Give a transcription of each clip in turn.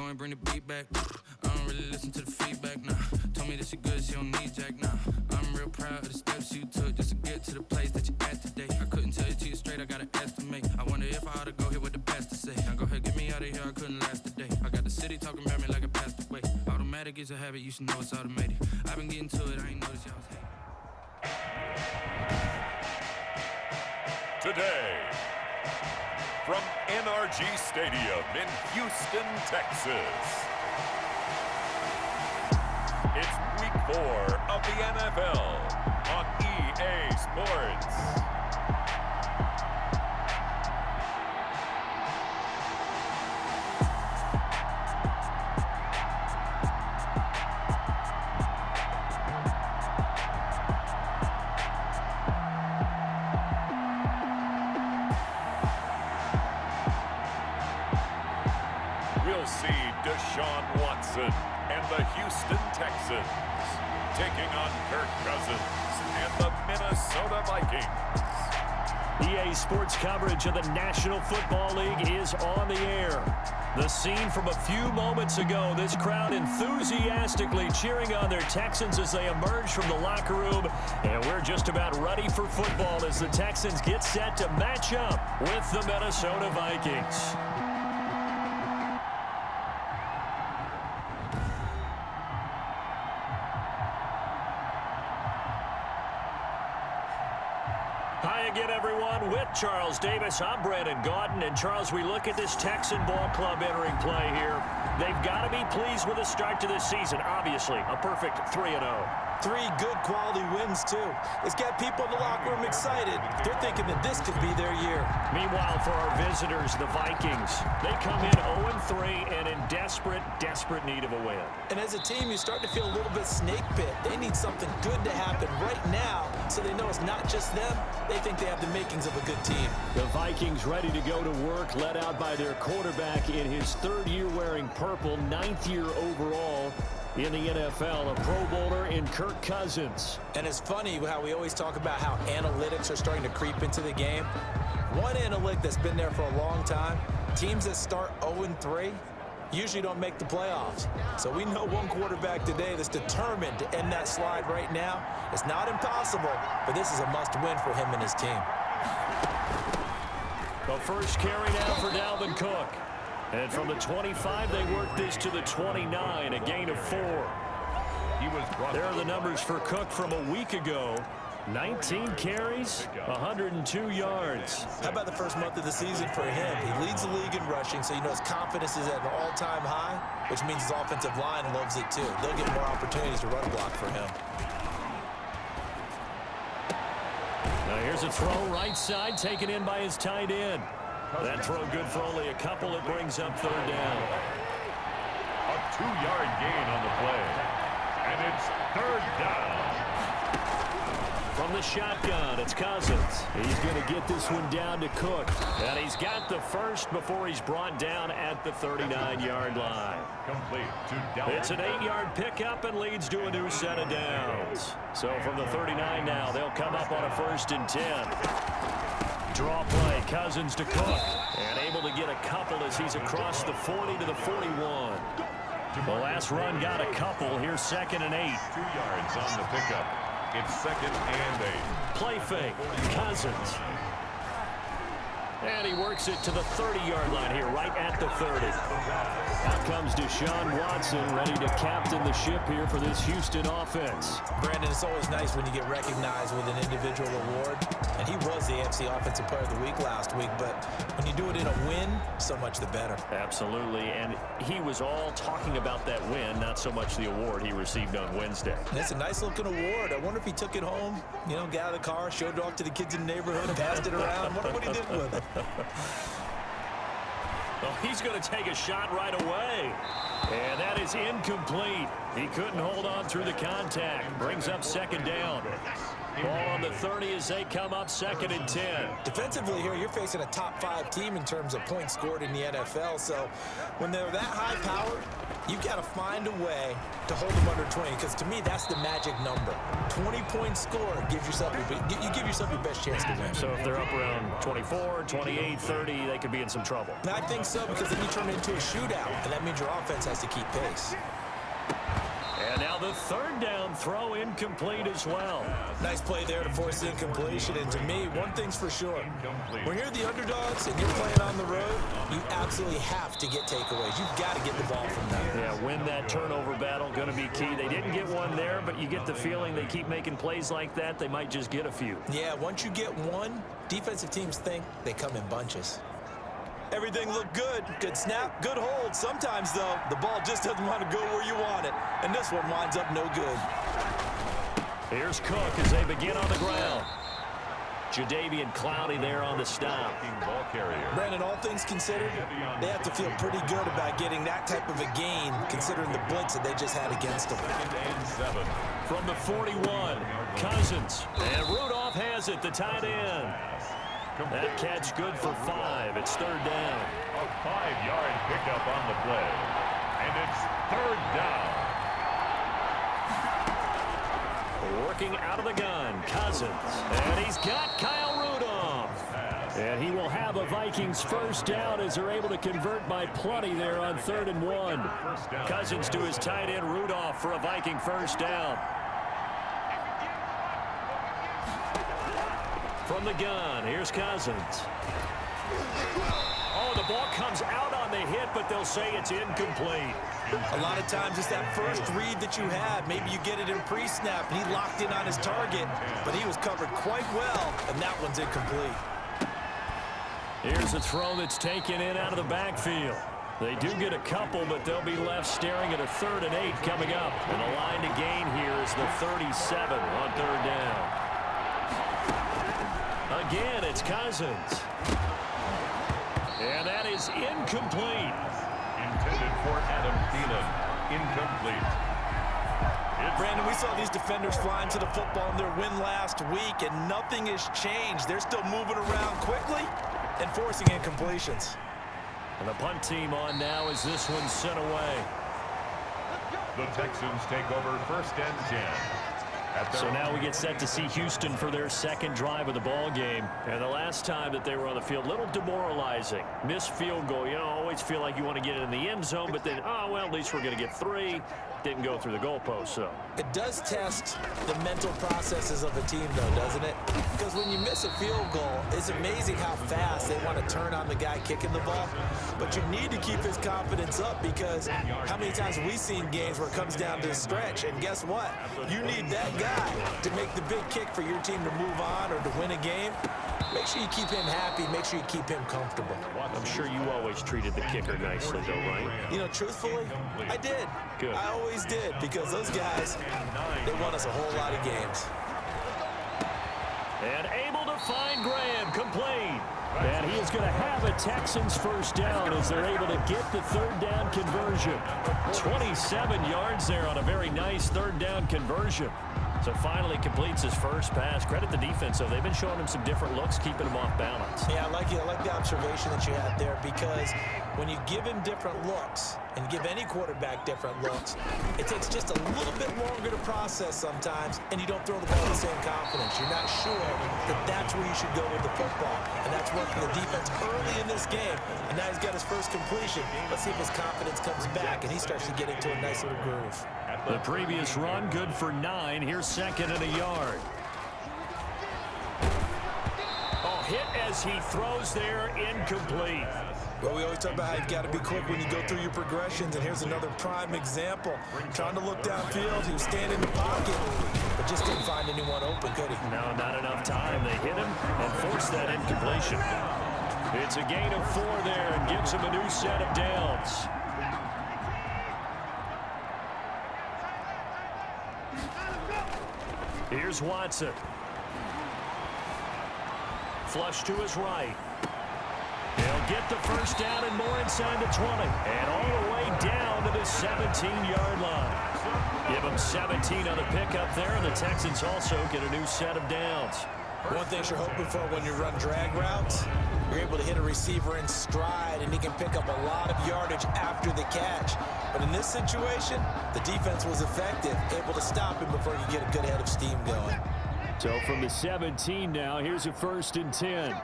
go and bring the beat back. I don't really listen to the feedback, nah. Told me that she good, she don't need Jack, nah. I'm real proud of the steps you took just to get to the place that you at today. I couldn't tell it to you straight, I gotta estimate. I wonder if I ought to go here with the best to say. Now go ahead, get me out of here, I couldn't last a day. I got the city talking about me like a passed away. Automatic is a habit, you should know it's automated. I've been getting to it, I ain't noticed y'all was hating. Today, from NRG Stadium in Houston, Texas, it's Week 4 of the NFL on EA Sports. We'll see Deshaun Watson and the Houston Texans taking on Kirk Cousins and the Minnesota Vikings. EA Sports coverage of the National Football League is on the air. The scene from a few moments ago, this crowd enthusiastically cheering on their Texans as they emerge from the locker room. And we're just about ready for football as the Texans get set to match up with the Minnesota Vikings. Hi again, everyone. With Charles Davis, I'm Brandon Gaudin. And, Charles, we look at this Texan ball club entering play here. They've got to be pleased with the start to this season. Obviously, a perfect 3-0. 3 good quality wins, too. It's got people in the locker room excited. They're thinking that this could be their year. Meanwhile, for our visitors, the Vikings, they come in 0-3 and in desperate need of a win. And as a team, you start to feel a little bit snake pit. They need something good to happen right now so they know it's not just them. They think they have the makings of a good team. The Vikings ready to go to work, led out by their quarterback in his 3rd year wearing purple, 9th year overall in the NFL, a Pro Bowler in Kirk Cousins. And it's funny how we always talk about how analytics are starting to creep into the game. One analytic that's been there for a long time, teams that start 0-3 usually don't make the playoffs. So we know one quarterback today that's determined to end that slide right now. It's not impossible, but this is a must-win for him and his team. The first carry now for Dalvin Cook. And from the 25, they work this to the 29, a gain of 4. There are the numbers for Cook from a week ago. 19 carries, 102 yards. How about the first month of the season for him? He leads the league in rushing, so you know his confidence is at an all-time high, which means his offensive line loves it too. They'll get more opportunities to run block for him. Now here's a throw right side, taken in by his tight end. That throw good for only a couple. It brings up 3rd down. A 2-yard gain on the play. And it's 3rd down. From the shotgun, it's Cousins. He's going to get this one down to Cook. And he's got the first before he's brought down at the 39-yard line. Complete to Dalvin. It's an 8-yard pickup and leads to a new set of downs. So from the 39 now, they'll come up on a 1st and 10. Draw play, Cousins to Cook. And able to get a couple as he's across the 40 to the 41. The last run got a couple. Here's 2nd and 8. 2 yards on the pickup. It's 2nd and 8. Play fake, Cousins. And he works it to the 30-yard line here, right at the 30. Out comes Deshaun Watson, ready to captain the ship here for this Houston offense. Brandon, it's always nice when you get recognized with an individual award. And he was the AFC Offensive Player of the Week last week. But when you do it in a win, so much the better. Absolutely. And he was all talking about that win, not so much the award he received on Wednesday. It's a nice-looking award. I wonder if he took it home, you know, got out of the car, showed it off to the kids in the neighborhood, passed it around. Wonder what he did with it. Well, he's going to take a shot right away. And that is incomplete. He couldn't hold on through the contact. Brings up 2nd down. Ball on the 30 as they come up 2nd and 10. Defensively here, you're facing a top 5 team in terms of points scored in the NFL. So when they're that high powered, You've got to find a way to hold them under 20, because to me, that's the magic number. 20-point score gives yourself you give yourself your best chance to win. So if they're up around 24, 28, 30, they could be in some trouble. And I think so, because then you turn it into a shootout, and that means your offense has to keep pace. And now the third down throw incomplete as well. Nice play there to force the incompletion. And to me, one thing's for sure. When you're the underdogs and you're playing on the road, you absolutely have to get takeaways. You've got to get the ball from them. Yeah, win that turnover battle, going to be key. They didn't get one there, but you get the feeling they keep making plays like that, they might just get a few. Yeah, once you get one, defensive teams think they come in bunches. Everything looked good. Good snap, good hold. Sometimes, though, the ball just doesn't want to go where you want it. And this one winds up no good. Here's Cook as they begin on the ground. Jadeveon Clowney there on the stop. Brandon, all things considered, they have to feel pretty good about getting that type of a gain, considering the blitz that they just had against them. From the 41, Cousins. And Rudolph has it, the tight end. That catch good for 5. It's third down. A 5-yard pickup on the play. And it's third down. Working out of the gun, Cousins. And he's got Kyle Rudolph. And he will have a Vikings first down as they're able to convert by plenty there on 3rd and 1. Cousins to his tight end Rudolph for a Viking first down. From the gun, here's Cousins. Oh, the ball comes out on the hit, but they'll say it's incomplete. A lot of times it's that first read that you have. Maybe you get it in pre-snap, and he locked in on his target, but he was covered quite well, and that one's incomplete. Here's a throw that's taken in out of the backfield. They do get a couple, but they'll be left staring at a 3rd and 8 coming up. And the line to gain here is the 37 on 3rd down. Again, it's Cousins. And that is incomplete. Intended for Adam Thielen. Incomplete. Brandon, we saw these defenders flying to the football in their win last week, and nothing has changed. They're still moving around quickly and forcing incompletions. And the punt team on now as this one's sent away. The Texans take over 1st and 10. So now we get set to see Houston for their second drive of the ball game. And the last time that they were on the field, a little demoralizing. Missed field goal. You know, always feel like you want to get it in the end zone, but then, oh, well, at least we're going to get 3. Didn't go through the goalpost, so. It does test the mental processes of a team, though, doesn't it? Because when you miss a field goal, it's amazing how fast they want to turn on the guy kicking the ball. But you need to keep his confidence up, because how many times have we seen games where it comes down to the stretch, and guess what? You need that guy to make the big kick for your team to move on or to win a game. Make sure you keep him happy. Make sure you keep him comfortable. I'm sure you always treated the kicker nicely, though, right? You know, truthfully, I did. Good. I always did, because those guys, they won us a whole lot of games. And able to find Graham, complete. And he is going to have a Texans first down as they're able to get the 3rd down conversion. 27 yards there on a very nice 3rd down conversion. So finally completes his first pass. Credit the defense, though. They've been showing him some different looks, keeping him off balance. Yeah, I like the observation that you had there, because when you give him different looks and give any quarterback different looks, it takes just a little bit longer to process sometimes, and you don't throw the ball with the same confidence. You're not sure that that's where you should go with the football, and that's worked for the defense early in this game, and now he's got his first completion. Let's see if his confidence comes back, and he starts to get into a nice little groove. The previous run, good for 9. Here's 2nd and a yard. Oh, hit as he throws there, incomplete. Well, we always talk about how you've got to be quick when you go through your progressions, and here's another prime example. Trying to look downfield, he was standing in the pocket, but just didn't find anyone open, could he? No, not enough time. They hit him and forced that incompletion. It's a gain of 4 there and gives him a new set of downs. Here's Watson. Flush to his right. He'll get the first down and more inside the 20. And all the way down to the 17-yard line. Give them 17 on the pickup there, and the Texans also get a new set of downs. One thing you're hoping for when you run drag routes, you're able to hit a receiver in stride, and he can pick up a lot of yardage after the catch. But in this situation, the defense was effective, able to stop him before he could get a good head of steam going. So from the 17 now, here's a 1st and 10.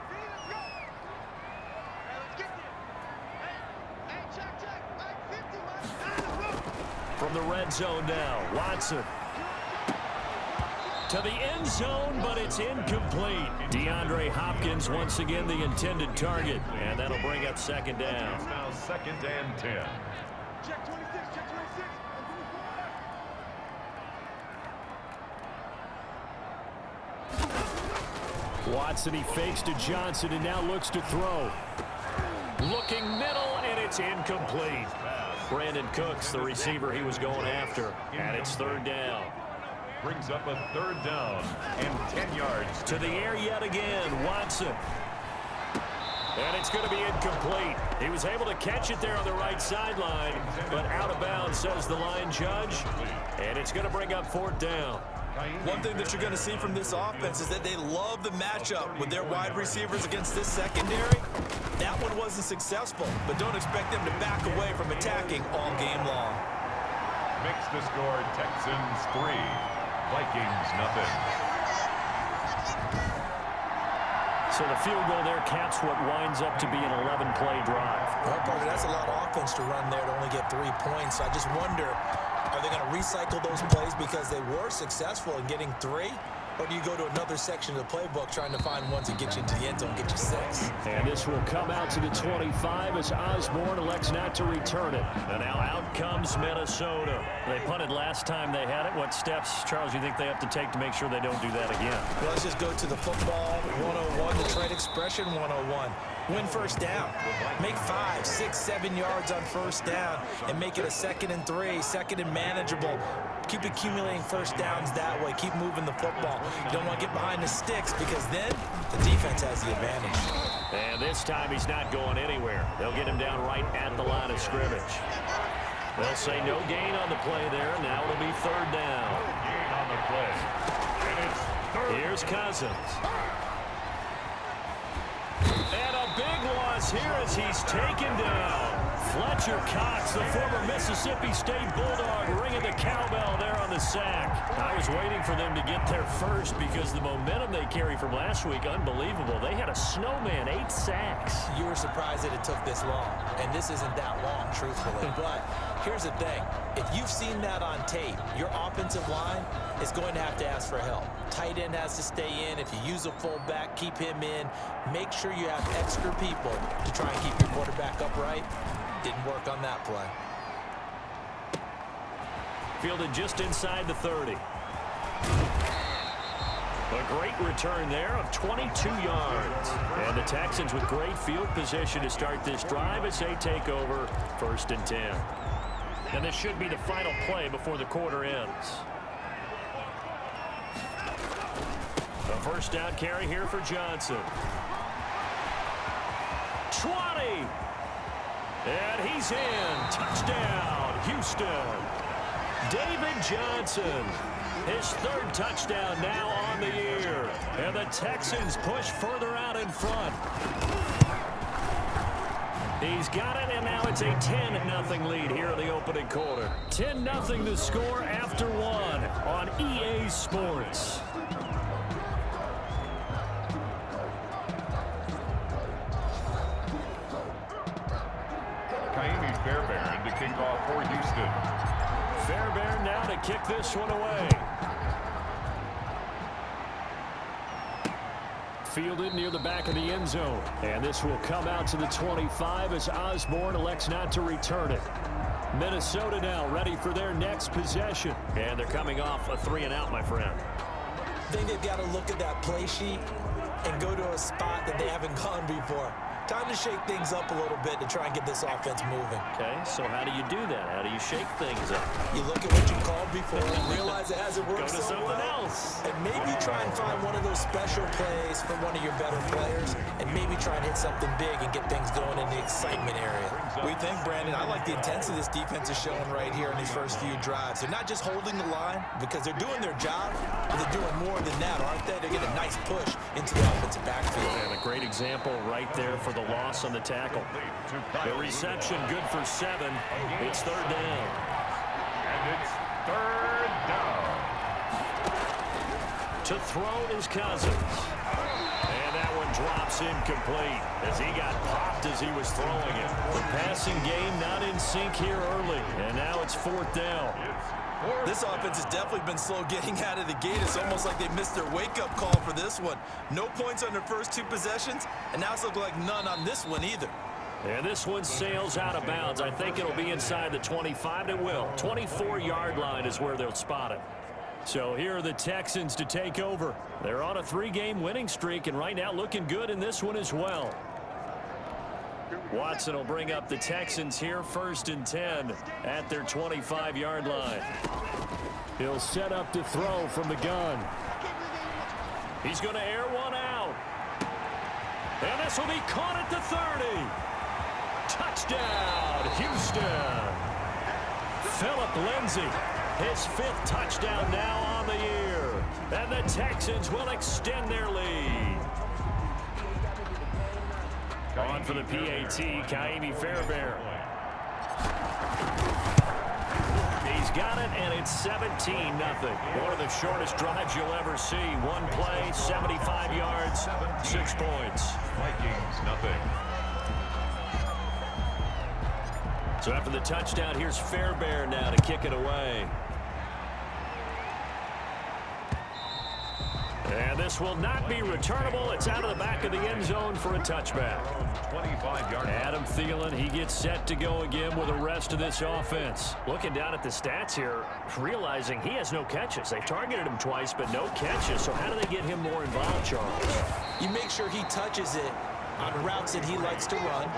From the red zone now, Watson. To the end zone, but it's incomplete. DeAndre Hopkins once again the intended target, and that'll bring up 2nd down. It's now 2nd and 10. Check 26, check 26. Watson, he fakes to Johnson and now looks to throw. Looking middle, and it's incomplete. Brandon Cooks, the receiver he was going after, and it's 3rd down. Brings up a 3rd down and 10 yards. To the air yet again, Watson. And it's going to be incomplete. He was able to catch it there on the right sideline, but out of bounds, says the line judge. And it's going to bring up 4th down. One thing that you're going to see from this offense is that they love the matchup with their wide receivers against this secondary. That one wasn't successful, but don't expect them to back away from attacking all game long. Makes the score Texans 3, Vikings nothing. So the field goal there caps what winds up to be an 11-play drive. Well, Parker, that's a lot of offense to run there to only get 3 points. So I just wonder, are they going to recycle those plays because they were successful in getting 3? Or do you go to another section of the playbook trying to find ones that get you into the end zone, get you 6? And this will come out to the 25 as Osborne elects not to return it. And now out comes Minnesota. They punted last time they had it. What steps, Charles, you think they have to take to make sure they don't do that again? Well, let's just go to the football 101, the trade expression 101. Win 1st down. Make 5, 6, 7 yards on 1st down and make it a 2nd and 3, 2nd and manageable. Keep accumulating 1st downs that way. Keep moving the football. You don't want to get behind the sticks because then the defense has the advantage. And this time he's not going anywhere. They'll get him down right at the line of scrimmage. They'll say no gain on the play there. Now it'll be 3rd down. Gain on the play. And it's 3rd. Here's Cousins. And a big loss here as he's taken down. Fletcher Cox, the former Mississippi State Bulldog, ringing the cowbell there on the sack. I was waiting for them to get there first because the momentum they carry from last week, unbelievable. They had a snowman, 8 sacks. You were surprised that it took this long, and this isn't that long, truthfully. But here's the thing. If you've seen that on tape, your offensive line is going to have to ask for help. Tight end has to stay in. If you use a fullback, keep him in. Make sure you have extra people to try and keep your quarterback upright. Didn't work on that play. Fielded just inside the 30. A great return there of 22 yards. And the Texans with great field position to start this drive as they take over 1st and 10. And this should be the final play before the quarter ends. A 1st down carry here for Johnson. 20. And he's in. Touchdown, Houston. David Johnson. His 3rd touchdown now on the year. And the Texans push further out in front. He's got it, and now it's a 10-0 lead here in the opening quarter. 10-0 the score after 1 on EA Sports. Fairbairn to kick off for Houston. Fairbairn now to kick this one away. Fielded near the back of the end zone. And this will come out to the 25 as Osborne elects not to return it. Minnesota now ready for their next possession. And they're coming off a 3-and-out, my friend. I think they've got to look at that play sheet and go to a spot that they haven't gone before. Time to shake things up a little bit to try and get this offense moving. Okay, so how do you do that? How do you shake things up? You look at what you called before and realize it hasn't worked Go to so something well. else. And maybe try and find one of those special plays for one of your better players and maybe try and hit something big and get things going in the excitement area. We think, Brandon, I like the intensity this defense is showing right here in these first few drives. They're not just holding the line because they're doing their job, but they're doing more than that, aren't they? They're getting a nice push into the offensive backfield. And a great example right there for the the loss on the tackle. The reception good for 7. It's third down. And it's third down. To throw is Cousins. And that one drops incomplete as he got popped as he was throwing it. The passing game not in sync here early, and now it's fourth down. This offense has definitely been slow getting out of the gate. It's almost like they missed their wake-up call for this one. No points on their first 2 possessions, and now it's looking like none on this one either. And this one sails out of bounds. I think it'll be inside the 25. It will. 24-yard line is where they'll spot it. So here are the Texans to take over. They're on a 3-game winning streak, and right now looking good in this one as well. Watson will bring up the Texans here, 1st and 10 at their 25-yard line. He'll set up to throw from the gun. He's going to air one out. And this will be caught at the 30. Touchdown, Houston. Philip Lindsay, his 5th touchdown now on the year. And the Texans will extend their lead. On for the PAT, Kaimi Fairbairn. He's got it, and it's 17-0. One of the shortest drives you'll ever see. One play, 75 yards, 6 points. Vikings, nothing. So after the touchdown, here's Fairbairn now to kick it away. And this will not be returnable. It's out of the back of the end zone for a touchback. 25-yard. Adam Thielen, he gets set to go again with the rest of this offense. Looking down at the stats here, realizing he has no catches. They've targeted him twice, but no catches. So how do they get him more involved, Charles? You make sure he touches it on routes that he likes to run,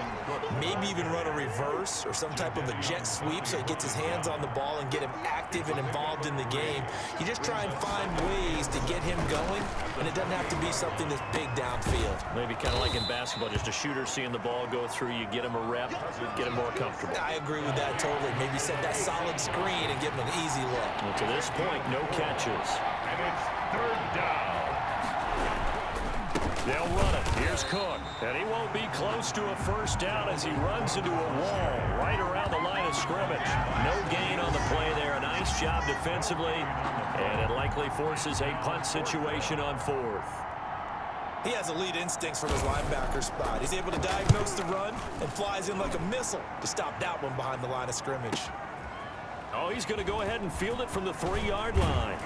maybe even run a reverse or some type of a jet sweep so he gets his hands on the ball and get him active and involved in the game. You just try and find ways to get him going, and it doesn't have to be something that's big downfield. Maybe kind of like in basketball, just a shooter seeing the ball go through, you get him a rep, get him more comfortable. I agree with that totally. Maybe set that solid screen and give him an easy look. Well, to this point, no catches. And it's third down. They'll run it. Here's Cook. And he won't be close to a first down as he runs into a wall right around the line of scrimmage. No gain on the play there. A nice job defensively. And it likely forces a punt situation on 4th. He has elite instincts from his linebacker spot. He's able to diagnose the run and flies in like a missile to stop that one behind the line of scrimmage. Oh, he's going to go ahead and field it from the 3-yard line.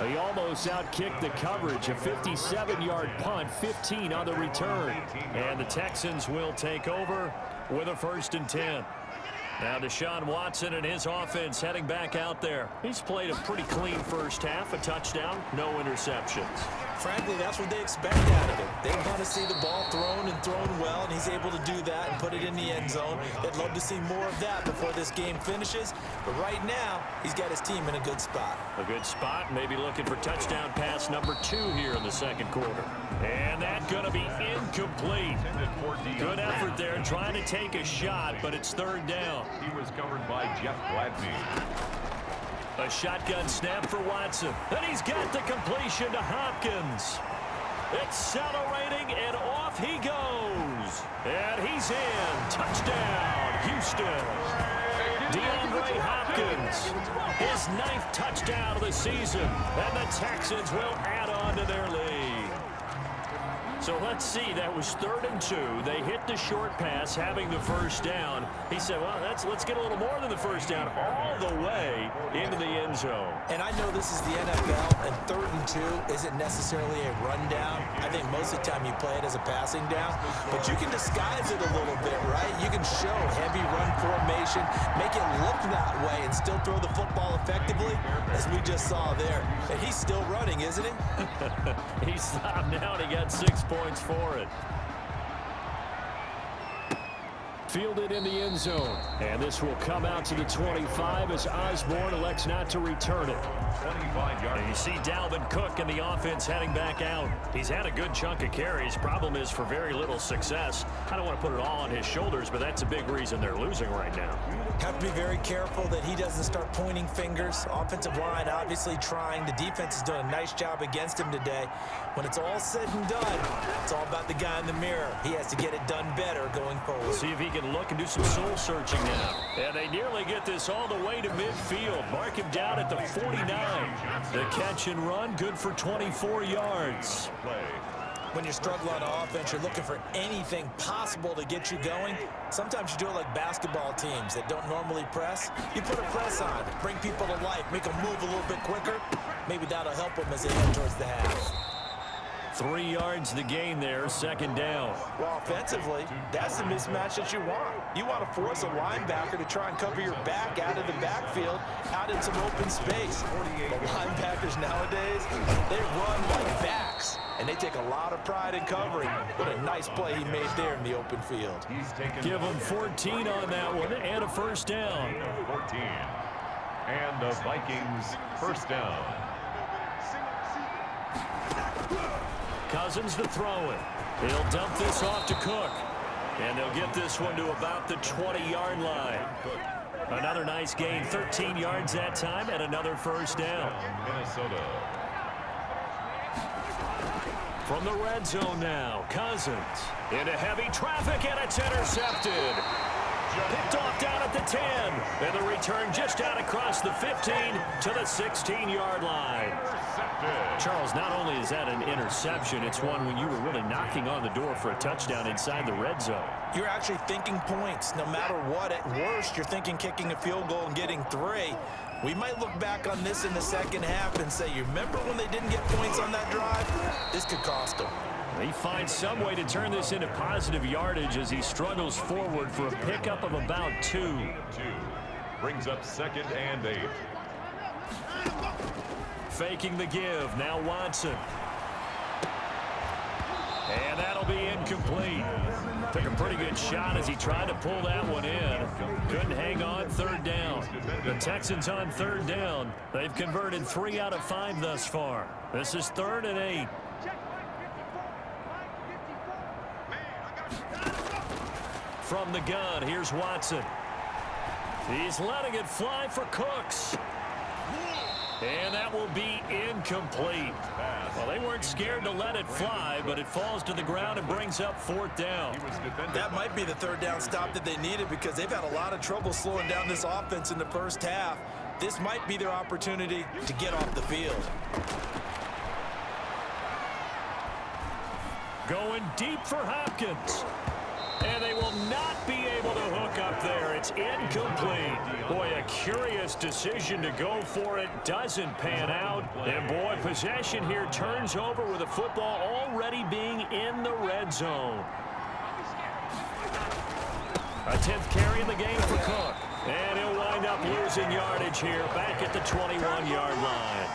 He almost outkicked the coverage. A 57-yard punt, 15 on the return. And the Texans will take over with a 1st and 10. Now Deshaun Watson and his offense heading back out there. He's played a pretty clean first half, a touchdown, no interceptions. Frankly, that's what they expect out of him. They want to see the ball thrown and thrown well, and he's able to do that and put it in the end zone. They'd love to see more of that before this game finishes. But right now, he's got his team in a good spot. A good spot, maybe looking for touchdown pass number 2 here in the second quarter. And that's going to be incomplete. Good effort there trying to take a shot, but it's third down. He was covered by Jeff Gladney. A shotgun snap for Watson. And he's got the completion to Hopkins. Accelerating, and off he goes. And he's in. Touchdown, Houston. DeAndre Hopkins, his 9th touchdown of the season. And the Texans will add on to their lead. So let's see, that was 3rd and 2. They hit the short pass, having the first down. He said, well, let's get a little more than the first down, all the way into the end zone. And I know this is the NFL, and 3rd and 2 isn't necessarily a rundown. I think most of the time you play it as a passing down, but you can disguise it a little bit, right? You can show heavy run formation, make it look that way, and still throw the football effectively, as we just saw there. And he's still running, isn't he? He stopped now, and he got 6 points for it. Fielded in the end zone. And this will come out to the 25 as Osborne elects not to return it. 25 yards. And you see Dalvin Cook and the offense heading back out. He's had a good chunk of carries. Problem is for very little success. I don't want to put it all on his shoulders, but that's a big reason they're losing right now. Have to be very careful that he doesn't start pointing fingers. Offensive line obviously trying. The defense has done a nice job against him today. When it's all said and done, it's all about the guy in the mirror. He has to get it done better going forward. See if he can look and do some soul searching now. And they nearly get this all the way to midfield. Mark him down at the 49. The catch and run, good for 24 yards. When you're struggling on offense, you're looking for anything possible to get you going. Sometimes you do it like basketball teams that don't normally press. You put a press on, bring people to life, make them move a little bit quicker. Maybe that'll help them as they head towards the half. 3 yards the gain there, second down. Well, offensively, that's the mismatch that you want. You want to force a linebacker to try and cover your back out of the backfield, out in some open space. The linebackers nowadays, they run like backs, and they take a lot of pride in covering. What a nice play he made there in the open field. Give him 14 on that one and a first down. 14. And the Vikings first down. Cousins to throw it. He'll dump this off to Cook. And they'll get this one to about the 20-yard line. Another nice gain, 13 yards that time, and another first down. Minnesota. From the red zone now, Cousins into heavy traffic, and it's intercepted. Picked off down at the 10. And the return just out across the 15 to the 16-yard line. Charles, not only is that an interception, it's one when you were really knocking on the door for a touchdown inside the red zone. You're actually thinking points. No matter what, at worst, you're thinking kicking a field goal and getting 3. We might look back on this in the second half and say, you remember when they didn't get points on that drive? This could cost them. He finds some way to turn this into positive yardage as he struggles forward for a pickup of about 2. Brings up 2nd and 8. Faking the give, now Watson. And that'll be incomplete. Took a pretty good shot as he tried to pull that one in. Couldn't hang on, third down. The Texans on third down. They've converted 3 out of 5 thus far. This is 3rd and 8. From the gun, here's Watson. He's letting it fly for Cooks. And that will be incomplete. Well, they weren't scared to let it fly, but it falls to the ground and brings up 4th down. That might be the 3rd down stop that they needed because they've had a lot of trouble slowing down this offense in the first half. This might be their opportunity to get off the field. Going deep for Hopkins. And they will not be able to hook up there. It's incomplete. Boy, a curious decision to go for it. Doesn't pan out. And, boy, possession here turns over with the football already being in the red zone. A 10th carry in the game for Cook. And he'll wind up losing yardage here back at the 21-yard line.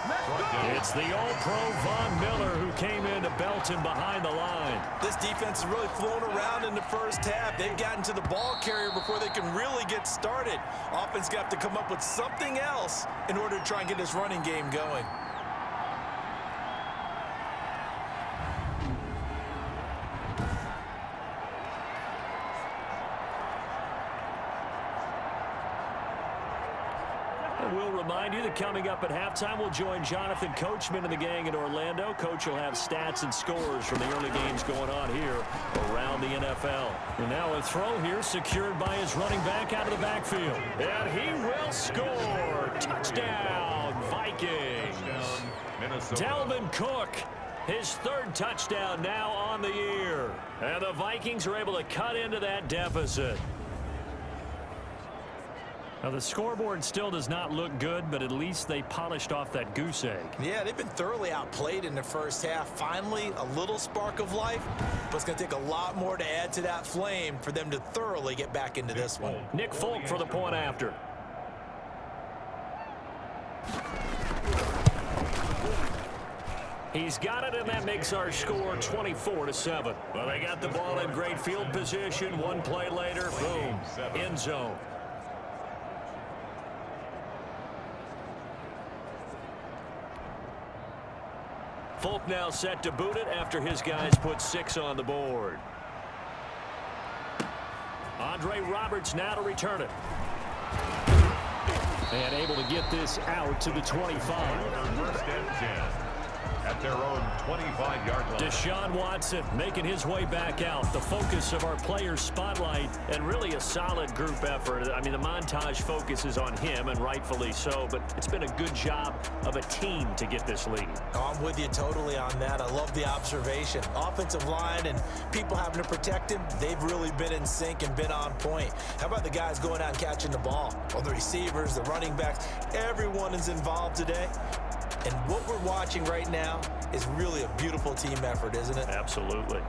It's the All-Pro Von Miller who came in to belt him behind the line. This defense is really flown around in the first half. They've gotten to the ball carrier before they can really get started. Offense got to come up with something else in order to try and get this running game going. We'll remind you that coming up at halftime, we'll join Jonathan Coachman and the gang in Orlando. Coach will have stats and scores from the early games going on here around the NFL. And now a throw here secured by his running back out of the backfield. And he will score. Touchdown, Vikings. Dalvin Cook, his 3rd touchdown now on the year. And the Vikings are able to cut into that deficit. Now, the scoreboard still does not look good, but at least they polished off that goose egg. Yeah, they've been thoroughly outplayed in the first half. Finally, a little spark of life, but it's going to take a lot more to add to that flame for them to thoroughly get back into this one. Nick Folk for the point after. He's got it, and that makes our score 24-7. Well, they got the ball in great field position. One play later, boom, end zone. Folk now set to boot it after his guys put 6 on the board. Andre Roberts now to return it. And able to get this out to the 25. First and 10 at their own 25-yard line. Deshaun Watson making his way back out. The focus of our players' spotlight, and really a solid group effort. I mean, the montage focuses on him, and rightfully so, but it's been a good job of a team to get this lead. Oh, I'm with you totally on that. I love the observation. Offensive line and people having to protect him, they've really been in sync and been on point. How about the guys going out and catching the ball? Well, the receivers, the running backs, everyone is involved today. And what we're watching right now is really a beautiful team effort, isn't it? Absolutely.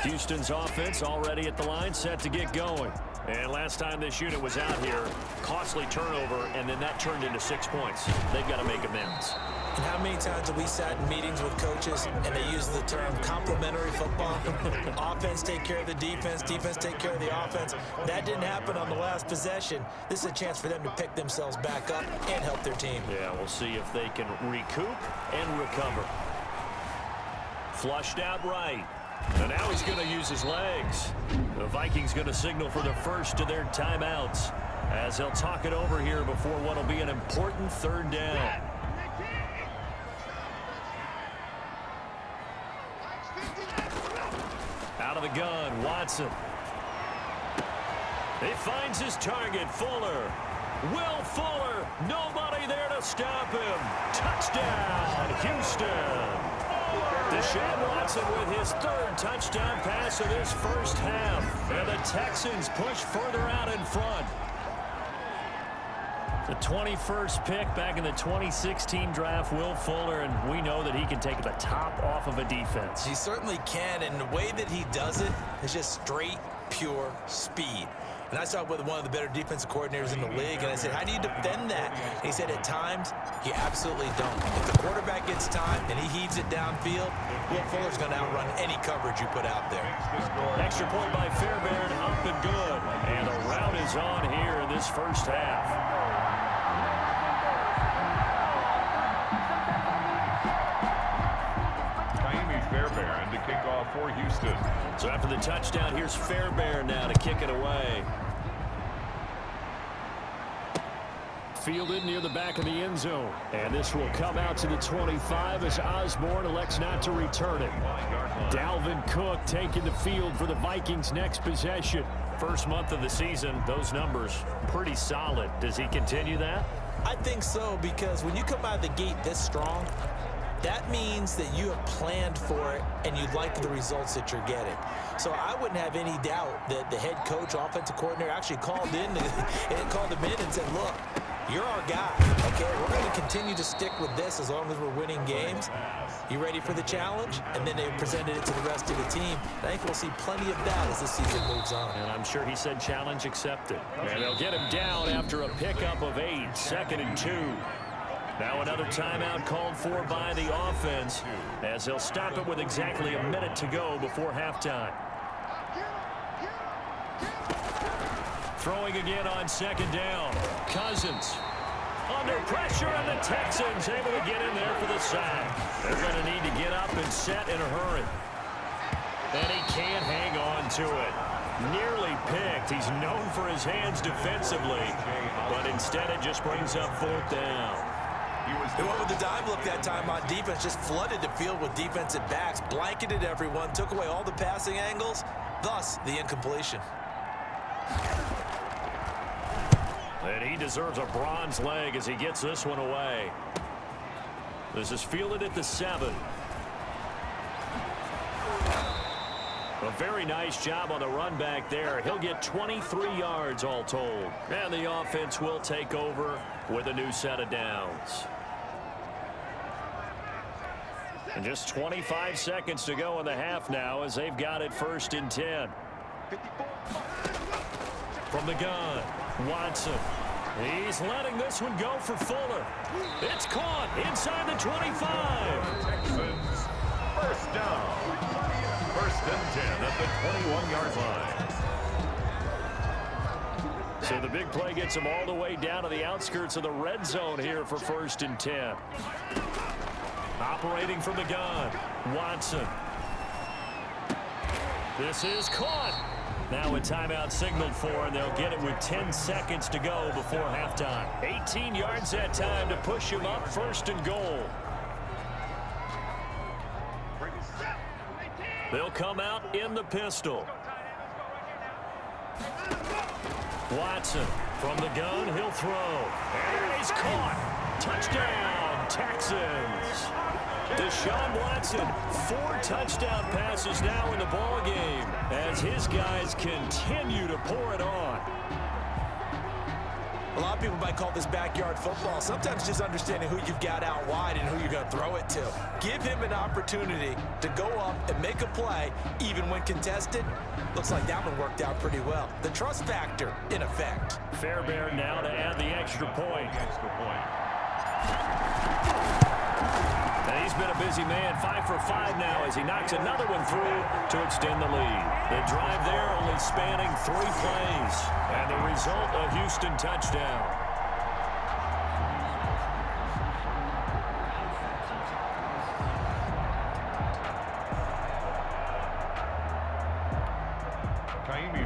Houston's offense already at the line, set to get going. And last time this unit was out here, costly turnover, and then that turned into 6 points. They've got to make amends. And how many times have we sat in meetings with coaches and they use the term complementary football? Offense take care of the defense, defense take care of the offense. That didn't happen on the last possession. This is a chance for them to pick themselves back up and help their team. Yeah, we'll see if they can recoup and recover. Flushed out right. And now he's going to use his legs. The Vikings going to signal for the first of their timeouts as they'll talk it over here before what will be an important third down. Out of the gun, Watson. He finds his target, Fuller. Will Fuller, nobody there to stop him. Touchdown, Houston. Deshaun Watson with his 3rd touchdown pass of this first half. And the Texans push further out in front. The 21st pick back in the 2016 draft, Will Fuller, and we know that he can take the top off of a defense. He certainly can, and the way that he does it is just straight, pure speed. And I saw it with one of the better defensive coordinators in the league, and I said, how do you defend that? And he said, at times, you absolutely don't. If the quarterback gets time and he heaves it downfield, Will Fuller's going to outrun any coverage you put out there. Extra point by Fairbairn, up and good. And the route is on here in this first half. Fairbairn to kick off for Houston. So after the touchdown, here's Fairbairn now to kick it away. Fielded near the back of the end zone. And this will come out to the 25 as Osborne elects not to return it. Dalvin Cook taking the field for the Vikings' next possession. First month of the season, those numbers pretty solid. Does he continue that? I think so, because when you come out of the gate this strong, that means that you have planned for it and you like the results that you're getting. So I wouldn't have any doubt that the head coach, offensive coordinator actually called him in and said, look, you're our guy, okay? We're going to continue to stick with this as long as we're winning games. You ready for the challenge? And then they presented it to the rest of the team. I think we'll see plenty of that as the season moves on. And I'm sure he said challenge accepted. And they'll get him down after a pickup of 8, 2nd and 2. Now another timeout called for by the offense as they'll stop it with exactly a minute to go before halftime. Throwing again on 2nd down. Cousins under pressure, and the Texans able to get in there for the sack. They're going to need to get up and set in a hurry. And he can't hang on to it. Nearly picked. He's known for his hands defensively, but instead it just brings up 4th down. They went with the dime look that time on defense, just flooded the field with defensive backs, blanketed everyone, took away all the passing angles, thus the incompletion. And he deserves a bronze leg as he gets this one away. This is fielded at the 7. A very nice job on the run back there. He'll get 23 yards all told. And the offense will take over with a new set of downs. And just 25 seconds to go in the half now as they've got it 1st and 10. from the gun. Watson. He's letting this one go for Fuller. It's caught inside the 25. Texans, first down. First and 10 at the 21-yard line. So the big play gets him all the way down to the outskirts of the red zone here for first and 10. Operating from the gun, Watson. This is caught. Now a timeout signaled for, and they'll get it with 10 seconds to go before halftime. 18 yards that time to push him up first and goal. They'll come out in the pistol. Watson from the gun, he'll throw. And he's caught. Touchdown, Texans. Deshaun Watson, 4 touchdown passes now in the ball game as his guys continue to pour it on. A lot of people might call this backyard football. Sometimes just understanding who you've got out wide and who you're going to throw it to. Give him an opportunity to go up and make a play, even when contested. Looks like that one worked out pretty well. The trust factor, in effect. Fairbairn now to add the extra point. And he's been a busy man, 5 for 5 now as he knocks another one through to extend the lead. The drive there only spanning 3 plays. And the result, a Houston touchdown.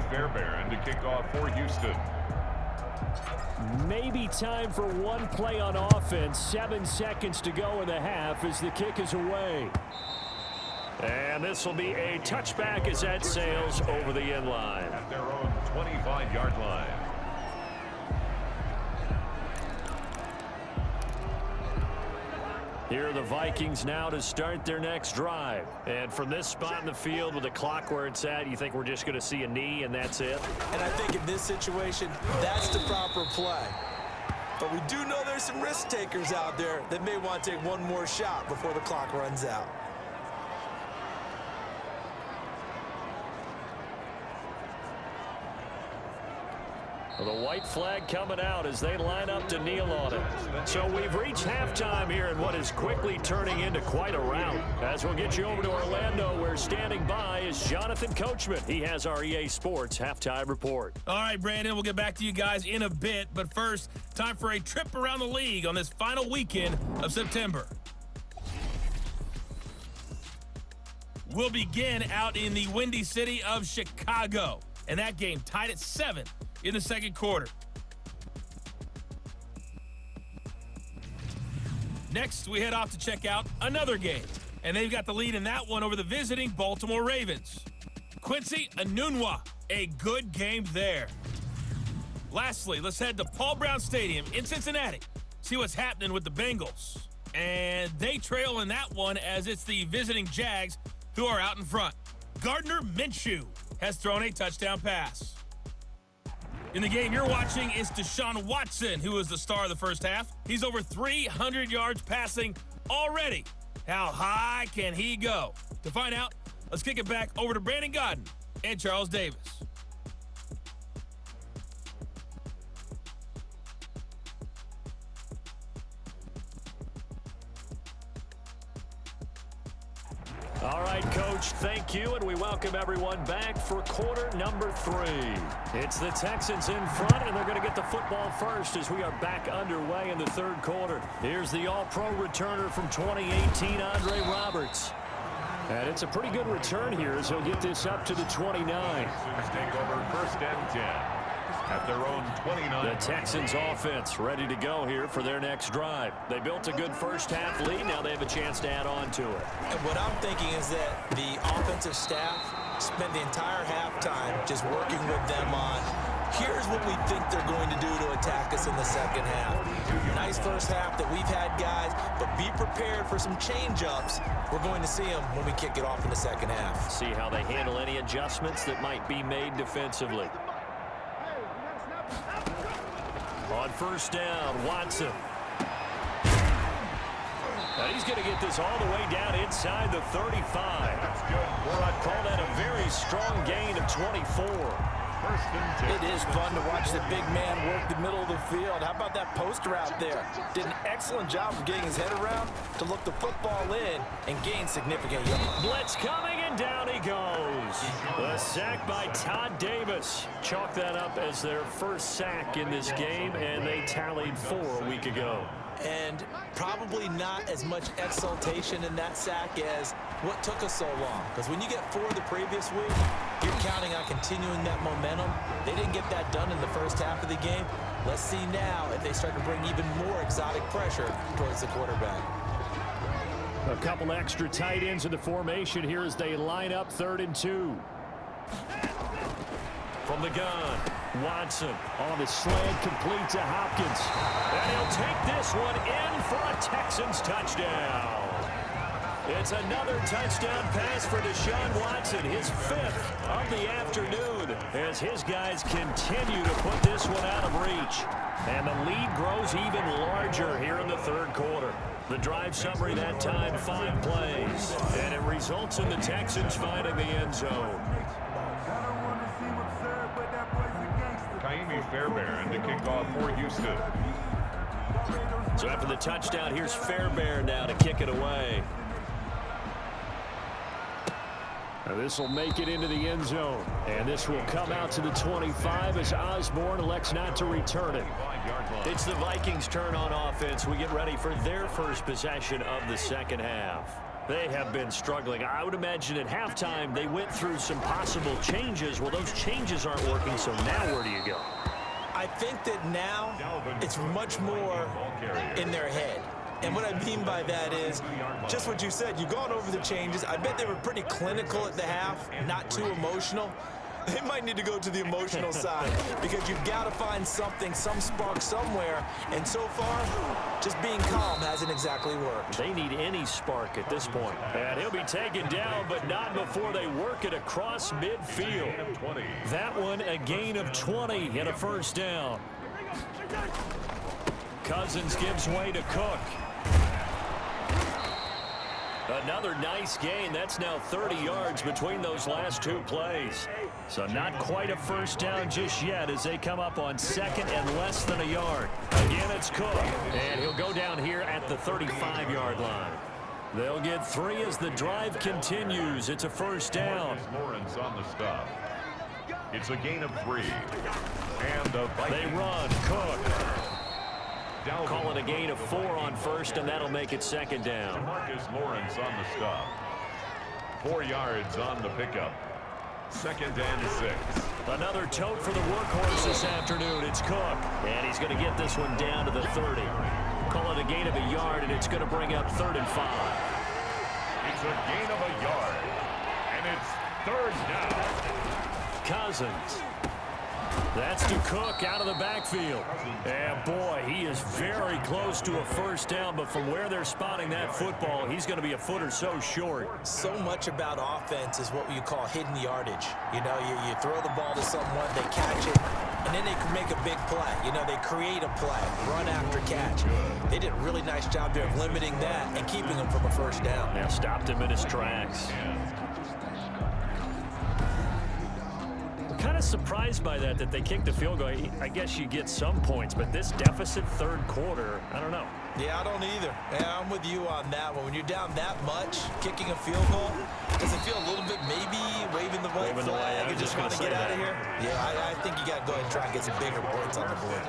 Fairbairn to kick off for Houston. Maybe time for one play on offense. 7 seconds to go in the half as the kick is away. And this will be a touchback as that sails over the end line. At their own 25-yard line. Here are the Vikings now to start their next drive. And from this spot in the field with the clock where it's at, you think we're just going to see a knee and that's it? And I think in this situation, that's the proper play. But we do know there's some risk takers out there that may want to take one more shot before the clock runs out. The white flag coming out as they line up to kneel on it. So we've reached halftime here in what is quickly turning into quite a rout. As we'll get you over to Orlando, where standing by is Jonathan Coachman. He has our EA Sports halftime report. All right, Brandon, we'll get back to you guys in a bit. But first, time for a trip around the league on this final weekend of September. We'll begin out in the windy city of Chicago. And that game tied at 7 in the second quarter. Next, we head off to check out another game. And they've got the lead in that one over the visiting Baltimore Ravens. Quincy Enunwa, a good game there. Lastly, let's head to Paul Brown Stadium in Cincinnati. See what's happening with the Bengals. And they trail in that one as it's the visiting Jags who are out in front. Gardner Minshew has thrown a touchdown pass. In the game you're watching is Deshaun Watson, who is the star of the first half. He's over 300 yards passing already. How high can he go? To find out, let's kick it back over to Brandon Godden and Charles Davis. All right, Coach, thank you, and we welcome everyone back for quarter number 3. It's the Texans in front, and they're going to get the football first as we are back underway in the third quarter. Here's the all-pro returner from 2018, Andre Roberts. And it's a pretty good return here as he'll get this up to the 29. Take over first and 10 at their own 29. The Texans offense ready to go here for their next drive. They built a good first half lead. Now they have a chance to add on to it. And what I'm thinking is that the offensive staff spent the entire halftime just working with them on, here's what we think they're going to do to attack us in the second half. Nice first half that we've had, guys, but be prepared for some change-ups. We're going to see them when we kick it off in the second half. See how they handle any adjustments that might be made defensively. On first down, Watson. And he's going to get this all the way down inside the 35. That's good. Or I'd call that a very strong gain of 24. It is fun to watch the big man work the middle of the field. How about that post route there? Did an excellent job of getting his head around to look the football in and gain significant yards. Blitz coming, and down he goes. The sack by Todd Davis. Chalk that up as their first sack in this game, and they tallied 4 a week ago. And probably not as much exultation in that sack as what took us so long. Because when you get 4 the previous week, you're counting on continuing that momentum. They didn't get that done in the first half of the game. Let's see now if they start to bring even more exotic pressure towards the quarterback. A couple extra tight ends in the formation here as they line up 3rd and 2. From the gun, Watson on the slant, complete to Hopkins. And he'll take this one in for a Texans touchdown. It's another touchdown pass for Deshaun Watson, his 5th of the afternoon, as his guys continue to put this one out of reach. And the lead grows even larger here in the 3rd quarter. The drive summary that time, 5 plays. And it results in the Texans finding the end zone. Fairbairn to kick off for Houston. So after the touchdown, here's Fairbairn now to kick it away. This will make it into the end zone. And this will come out to the 25 as Osborne elects not to return it. It's the Vikings' turn on offense. We get ready for their first possession of the second half. They have been struggling. I would imagine at halftime they went through some possible changes. Well, those changes aren't working, so now where do you go? I think that now it's much more in their head. And what I mean by that is just what you said. You've gone over the changes. I bet they were pretty clinical at the half, not too emotional. They might need to go to the emotional side because you've got to find something, some spark somewhere. And so far, just being calm hasn't exactly worked. They need any spark at this point. And he'll be taken down, but not before they work it across midfield. That one, a gain of 20 and a first down. Cousins gives way to Cook. Another nice gain. That's now 30 yards between those last 2 plays. So not quite a first down just yet as they come up on 2nd and less than a yard. Again, it's Cook. And he'll go down here at the 35-yard line. They'll get 3 as the drive continues. It's a first down. Lawrence on the stop. It's a gain of 3. And they run. Cook. Call it a gain of 4 on first, and that'll make it 2nd down. Marcus Lawrence on the stop. 4 yards on the pickup. 2nd and 6. Another tote for the workhorse this afternoon. It's Cook, and he's going to get this one down to the 30. Call it a gain of a yard, and it's going to bring up 3rd and 5. It's a gain of a yard, and it's 3rd down. Cousins. That's to Cook out of the backfield. And boy, he is very close to a first down, but from where they're spotting that football, he's going to be a foot or so short. So much about offense is what you call hidden yardage. You know, you throw the ball to someone, they catch it, and then they can make a big play. You know, they create a play, run after catch. They did a really nice job there of limiting that and keeping him from a first down. Yeah, stopped him in his tracks. Kind of surprised by that they kicked the field goal. I guess you get some points, but this deficit 3rd quarter, I don't know. Yeah, I don't either. Yeah, I'm with you on that one. When you're down that much, kicking a field goal, does it feel a little bit maybe waving the white flag and just want to get out of here? Yeah, I think you got to go ahead and try and get some bigger points on the board.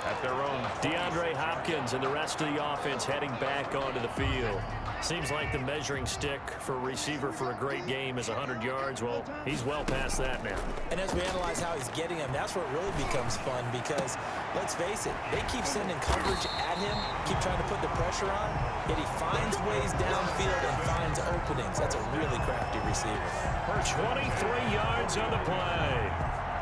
At their own. DeAndre Hopkins and the rest of the offense heading back onto the field. Seems like the measuring stick for a receiver for a great game is 100 yards. Well, he's well past that now. And as we analyze how he's getting them, that's where it really becomes fun because, let's face it, they keep sending coverage at him, keep trying to put the pressure on, yet he finds ways downfield and finds openings. That's a really crafty receiver. For 23 yards on the play.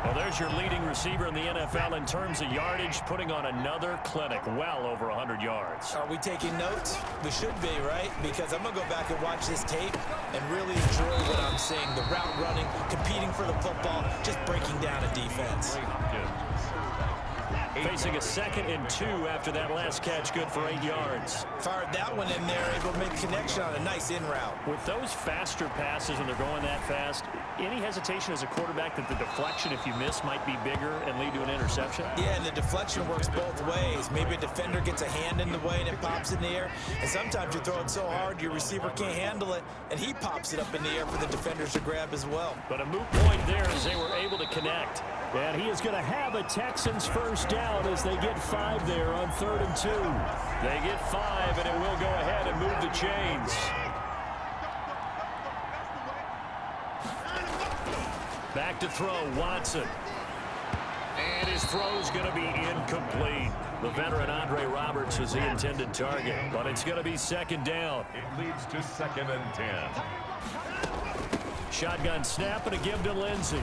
Well, there's your leading receiver in the NFL in terms of yardage, putting on another clinic, well over 100 yards. Are we taking notes? We should be, right? Because I'm going to go back and watch this tape and really enjoy what I'm seeing. The route running, competing for the football, just breaking down a defense. Facing a 2nd and 2 after that last catch, good for 8 yards. Fired that one in there, able to make a connection on a nice in route. With those faster passes when they're going that fast, any hesitation as a quarterback that the deflection, if you miss, might be bigger and lead to an interception? Yeah, and the deflection works both ways. Maybe a defender gets a hand in the way and it pops in the air. And sometimes you throw it so hard your receiver can't handle it, and he pops it up in the air for the defenders to grab as well. But a moot point there as they were able to connect. And he is going to have a Texans first down as they get 5 there on 3rd and 2. They get 5, and it will go ahead and move the chains. Back to throw, Watson. And his throw's going to be incomplete. The veteran Andre Roberts was the intended target, but it's going to be 2nd down. It leads to 2nd and 10. Shotgun snap and a give to Lindsey.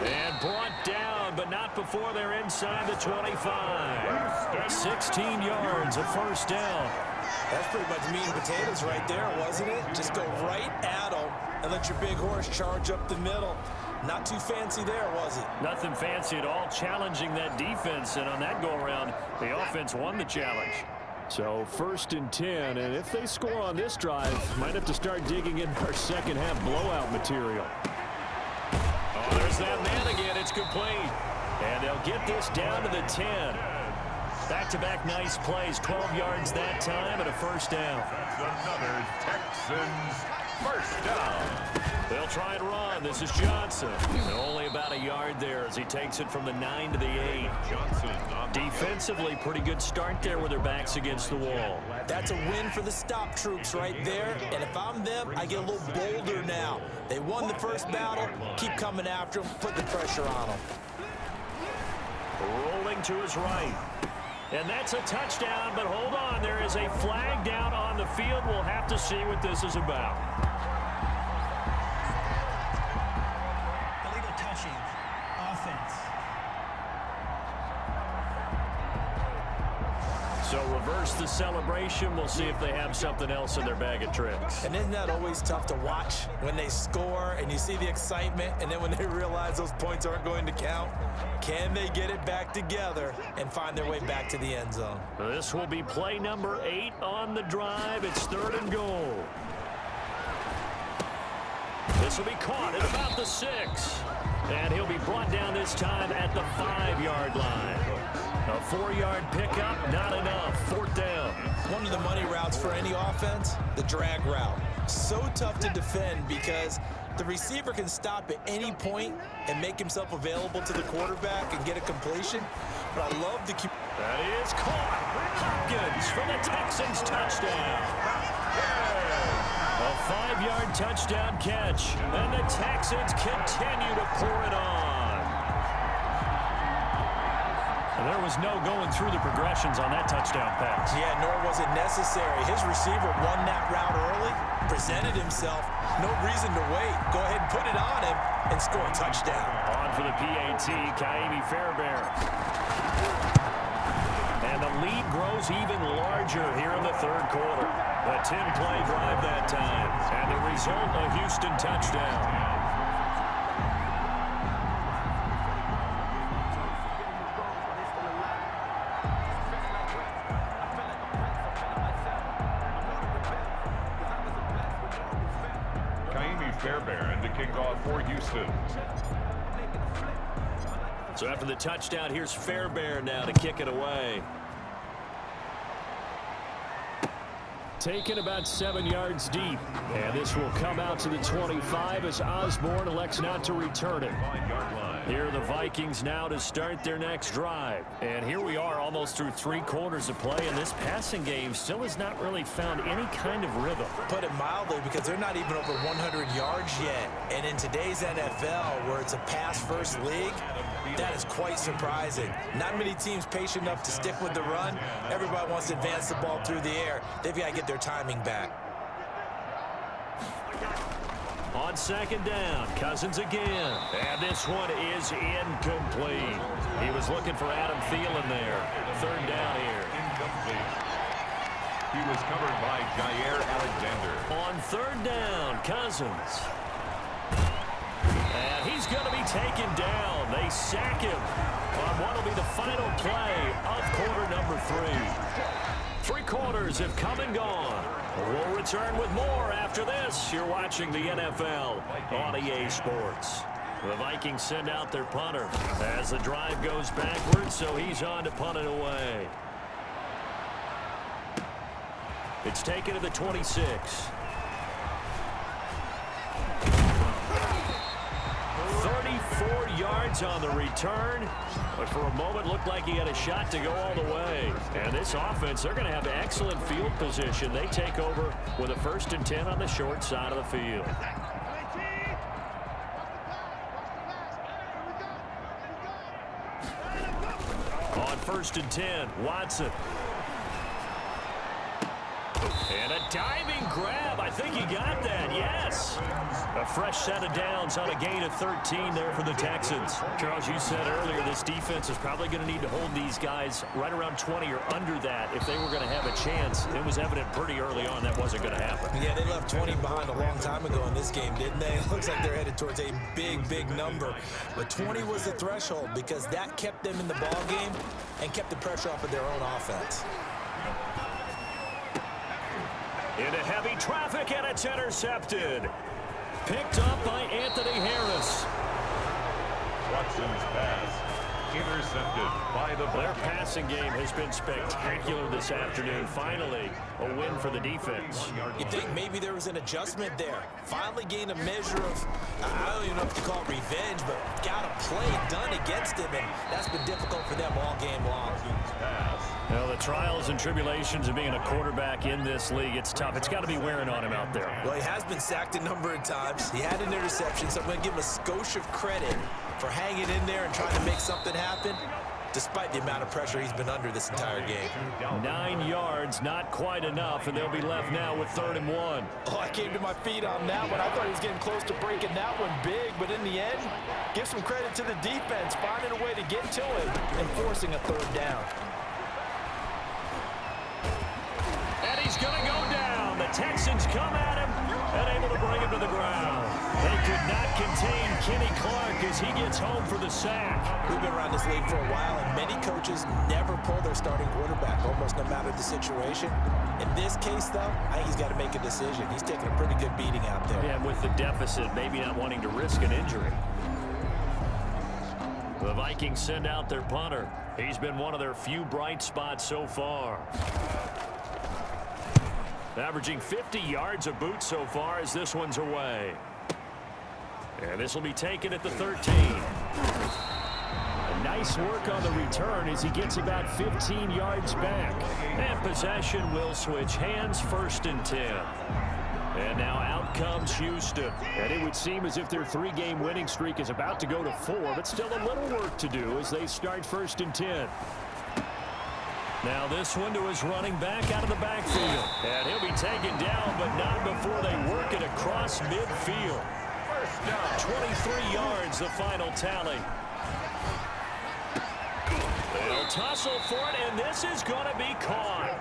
And brought down, but not before they're inside the 25. 16 yards, a first down. That's pretty much meat and potatoes right there, wasn't it? Just go right at them and let your big horse charge up the middle. Not too fancy there, was it? Nothing fancy at all, challenging that defense, and on that go-around, the offense won the challenge. So 1st and 10, and if they score on this drive, might have to start digging in our second half blowout material. Oh, there's that man again. It's complete. And they'll get this down to the 10. Back-to-back nice plays, 12 yards that time and a first down. That's another Texans first down. They'll try and run. This is Johnson. And only about a yard there as he takes it from the 9 to the 8. Johnson on the Defensively, pretty good start there with their backs against the wall. That's a win for the stop troops right there. And if I'm them, I get a little bolder now. They won the first battle. Keep coming after them. Put the pressure on them. Rolling to his right. And that's a touchdown, but hold on. There is a flag down on the field. We'll have to see what this is about. Illegal touching. Offense. So reverse the celebration. We'll see if they have something else in their bag of tricks. And isn't that always tough to watch when they score and you see the excitement, and then when they realize those points aren't going to count? Can they get it back together and find their way back to the end zone? This will be play number 8 on the drive. It's 3rd and goal. This will be caught at about the 6. And he'll be brought down this time at the 5-yard line. A 4-yard pickup, not enough. 4th down. One of the money routes for any offense, the drag route. So tough to defend because the receiver can stop at any point and make himself available to the quarterback and get a completion. But I love the... That is caught. Hopkins for the Texans touchdown. A 5-yard touchdown catch. And the Texans continue to pour it on. And there was no going through the progressions on that touchdown pass. Yeah, nor was it necessary. His receiver won that route early, presented himself. No reason to wait. Go ahead and put it on him and score a touchdown. On for the PAT, Kaimi Fairbairn. And the lead grows even larger here in the 3rd quarter. A 10-play drive that time. And the result, a Houston touchdown. Fairbairn to kick off for Houston. So after the touchdown, here's Fairbairn now to kick it away. Taken about 7 yards deep. And this will come out to the 25 as Osborne elects not to return it. Here are the Vikings now to start their next drive. And here we are almost through 3 quarters of play, and this passing game still has not really found any kind of rhythm. Put it mildly, because they're not even over 100 yards yet. And in today's NFL, where it's a pass-first league, that is quite surprising. Not many teams patient enough to stick with the run. Everybody wants to advance the ball through the air. They've got to get their timing back. On 2nd down, Cousins again. And this one is incomplete. He was looking for Adam Thielen there. 3rd down here. Incomplete. He was covered by Jair Alexander. On 3rd down, Cousins. And And he's going to be taken down. They sack him on what will be the final play of quarter number 3. 3 quarters have come and gone. We'll return with more after this. You're watching the NFL on EA Sports. The Vikings send out their punter as the drive goes backwards, so he's on to punt it away. It's taken to the 26. 34 yards on the return, but for a moment looked like he had a shot to go all the way. And this offense, they're going to have excellent field position. They take over with a 1st and 10 on the short side of the field. On 1st and 10, Watson. And a diving grab. I think he got that, yes. A fresh set of downs on a gain of 13 there for the Texans. Charles, you said earlier this defense is probably going to need to hold these guys right around 20 or under that if they were going to have a chance. It was evident pretty early on that wasn't going to happen. Yeah, they left 20 behind a long time ago in this game, didn't they? It looks like they're headed towards a big, big number. But 20 was the threshold because that kept them in the ball game and kept the pressure off of their own offense. Into heavy traffic, and it's intercepted. Picked up by Anthony Harris. Watson's pass intercepted by the Their Vikings. passing game has been spectacular this afternoon. Finally, a win for the defense. You think maybe there was an adjustment there. Finally gained a measure of, I don't even know if to call it revenge, but got a play done against him, and that's been difficult for them all game long. Well, the trials and tribulations of being a quarterback in this league, it's tough. It's got to be wearing on him out there. Well, he has been sacked a number of times. He had an interception, so I'm going to give him a skosh of credit for hanging in there and trying to make something happen, despite the amount of pressure he's been under this entire game. 9 yards, not quite enough, and they'll be left now with 3rd and 1. Oh, I came to my feet on that one. I thought he was getting close to breaking that one big, but in the end, give some credit to the defense, finding a way to get to him and forcing a 3rd down. And he's going to go down. The Texans come at him and able to bring him to the ground. They could not contain Kenny Clark as he gets home for the sack. We've been around this league for a while, and many coaches never pull their starting quarterback, almost no matter the situation. In this case, though, I think he's got to make a decision. He's taking a pretty good beating out there. Yeah, with the deficit, maybe not wanting to risk an injury. The Vikings send out their punter. He's been one of their few bright spots so far. Averaging 50 yards a boot so far as this one's away. And this will be taken at the 13. Nice work on the return as he gets about 15 yards back. And possession will switch hands, 1st and 10. And now out comes Houston. And it would seem as if their 3-game winning streak is about to go to 4, but still a little work to do as they start 1st and 10. Now this one to his running back out of the backfield. And he'll be taken down, but not before they work it across midfield. 23 yards, the final tally. They'll tussle for it, and this is going to be caught.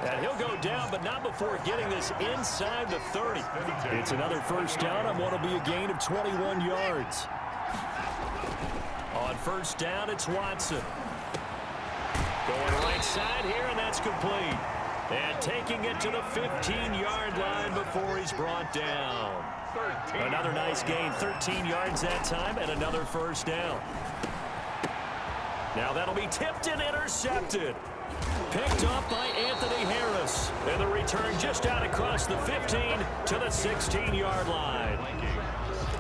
And he'll go down, but not before getting this inside the 30. It's another 1st down on what will be a gain of 21 yards. On 1st down, it's Watson. Going right side here, and that's complete. And taking it to the 15-yard line before he's brought down. Another nice gain, 13 yards that time, and another 1st down. Now that'll be tipped and intercepted. Picked up by Anthony Harris. And the return just out across the 15 to the 16-yard line.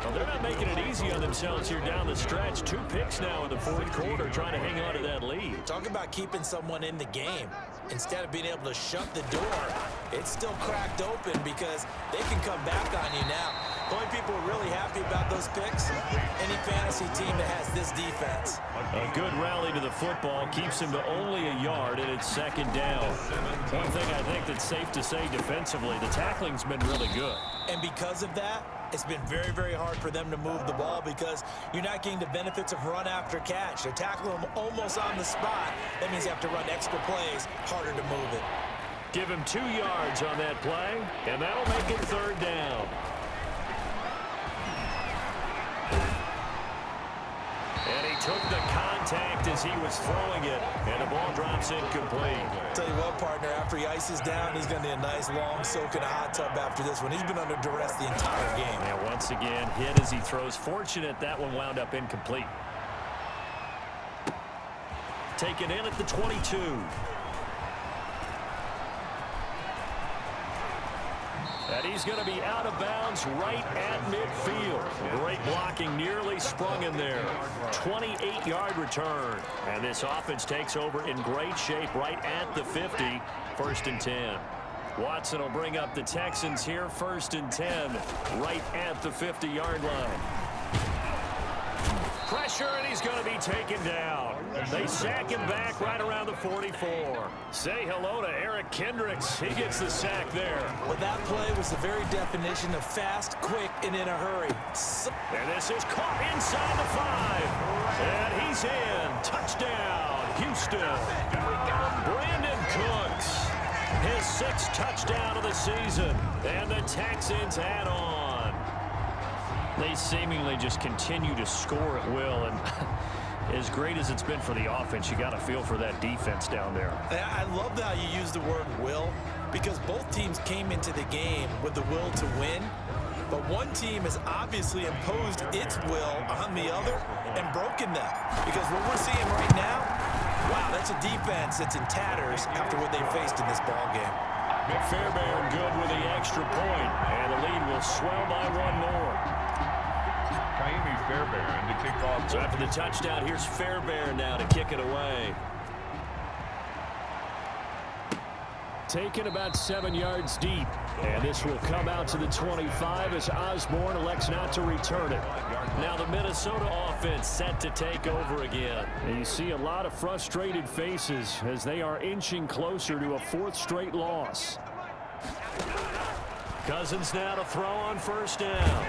Well, they're not making it easy on themselves here down the stretch. 2 picks now in the 4th quarter trying to hang on to that lead. Talk about keeping someone in the game. Instead of being able to shut the door, it's still cracked open because they can come back on you now. The only people who are really happy about those picks, any fantasy team that has this defense. A good rally to the football keeps him to only a yard, and it's 2nd down. One thing I think that's safe to say defensively, the tackling's been really good. And because of that, it's been very, very hard for them to move the ball because you're not getting the benefits of run after catch. They're tackling them almost on the spot. That means you have to run extra plays, harder to move it. Give him 2 yards on that play, and that'll make it 3rd down. contact as he was throwing it, and the ball drops incomplete. Tell you what, partner, after he ices down, he's going to need a nice long soak in a hot tub after this one. He's been under duress the entire game. And once again, hit as he throws. Fortunate that one wound up incomplete. Taken in at the 22. And he's going to be out of bounds right at midfield. Great blocking, nearly sprung in there. 28-yard return. And this offense takes over in great shape right at the 50. 1st and 10. Watson will bring up the Texans here. 1st and 10 right at the 50-yard line. Pressure, and he's going to be taken down. They sack him back right around the 44. Say hello to Eric Kendricks. He gets the sack there. Well, that play was the very definition of fast, quick, and in a hurry. And this is caught inside the 5. And he's in. Touchdown, Houston. Brandon Cooks, his 6th touchdown of the season. And the Texans add on. They seemingly just continue to score at will, and as great as it's been for the offense, you got to feel for that defense down there. I love how you use the word will, because both teams came into the game with the will to win, but one team has obviously imposed its will on the other and broken them. Because what we're seeing right now, wow, that's a defense that's in tatters after what they faced in this ball game. Fairbairn good with the extra point, and the lead will swell by 1 more. Fairbairn to kick off. So after the touchdown, here's Fairbairn now to kick it away. Taken about 7 yards deep. And this will come out to the 25 as Osborne elects not to return it. Now the Minnesota offense set to take over again. And you see a lot of frustrated faces as they are inching closer to a 4th straight loss. Cousins now to throw on 1st down.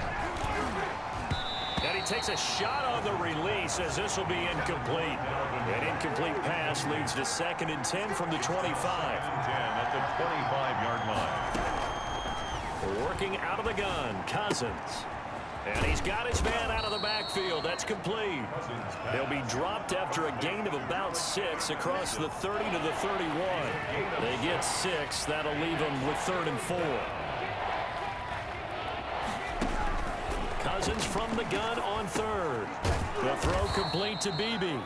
And he takes a shot on the release as this will be incomplete. An incomplete pass leads to 2nd and 10 from the 25. 10 at the 25-yard line. Working out of the gun, Cousins. And he's got his man out of the backfield. That's complete. He'll be dropped after a gain of about 6 across the 30 to the 31. They get 6. That'll leave them with 3rd and 4. Cousins from the gun on 3rd. The throw complete to Beebe.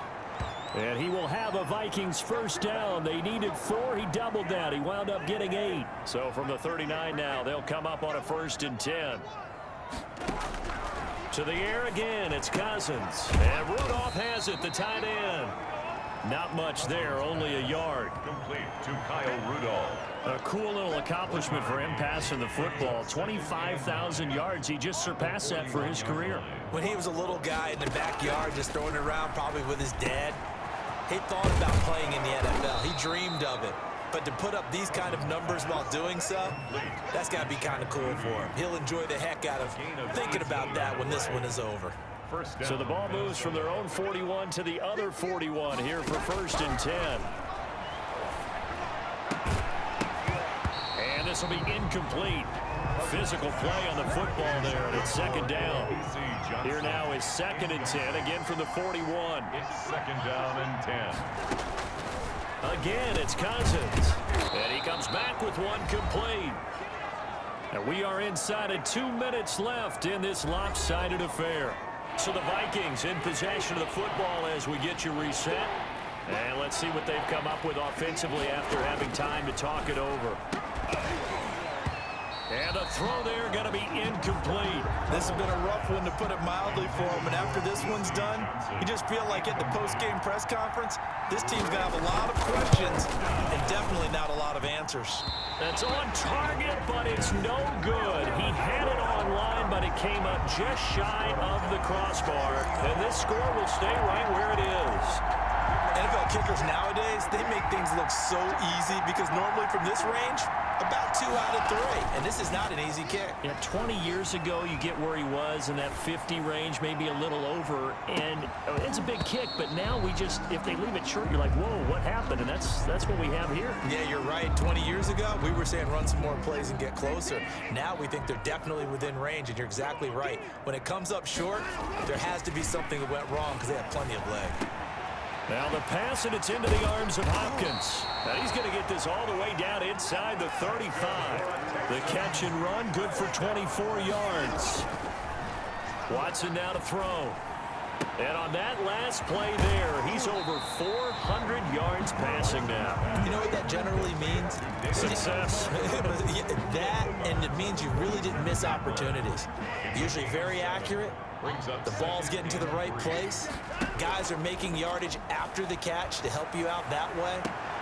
And he will have a Vikings 1st down. They needed 4. He doubled that. He wound up getting 8. So from the 39 now, they'll come up on a 1st and 10. To the air again, it's Cousins. And Rudolph has it, the tight end. Not much there, only a yard. Complete to Kyle Rudolph. A cool little accomplishment for him passing the football. 25,000 yards. He just surpassed that for his career. When he was a little guy in the backyard just throwing it around probably with his dad, he thought about playing in the NFL. He dreamed of it. But to put up these kind of numbers while doing so, that's got to be kind of cool for him. He'll enjoy the heck out of thinking about that when this one is over. So the ball moves from their own 41 to the other 41 here for 1st and 10. And this will be incomplete. Physical play on the football there, and it's 2nd down. Here now is 2nd and 10, again from the 41. It's 2nd down and 10. Again, it's Cousins. And he comes back with 1 complete. And we are inside of 2 minutes left in this lopsided affair. So the Vikings in possession of the football as we get you reset. And let's see what they've come up with offensively after having time to talk it over. And the throw there going to be incomplete. This has been a rough one, to put it mildly, for him. And after this one's done, you just feel like at the post-game press conference, this team's going to have a lot of questions and definitely not a lot of answers. That's on target, but it's no good. He had it on line, but it came up just shy of the crossbar. And this score will stay right where it is. NFL kickers nowadays, they make things look so easy because normally from this range, about 2 out of 3. And this is not an easy kick. Yeah, 20 years ago, you get where he was in that 50 range, maybe a little over. And it's a big kick, but now we just, if they leave it short, you're like, whoa, what happened? And that's what we have here. Yeah, you're right. 20 years ago, we were saying run some more plays and get closer. Now we think they're definitely within range, and you're exactly right. When it comes up short, there has to be something that went wrong because they have plenty of leg. Now the pass, and it's into the arms of Hopkins. And he's going to get this all the way down inside the 35. The catch and run, good for 24 yards. Watson now to throw. And on that last play there, he's over 400 yards passing now. You know what that generally means? Success. That, and it means you really didn't miss opportunities. Usually very accurate. The ball's getting to the right place. Guys are making yardage after the catch to help you out that way.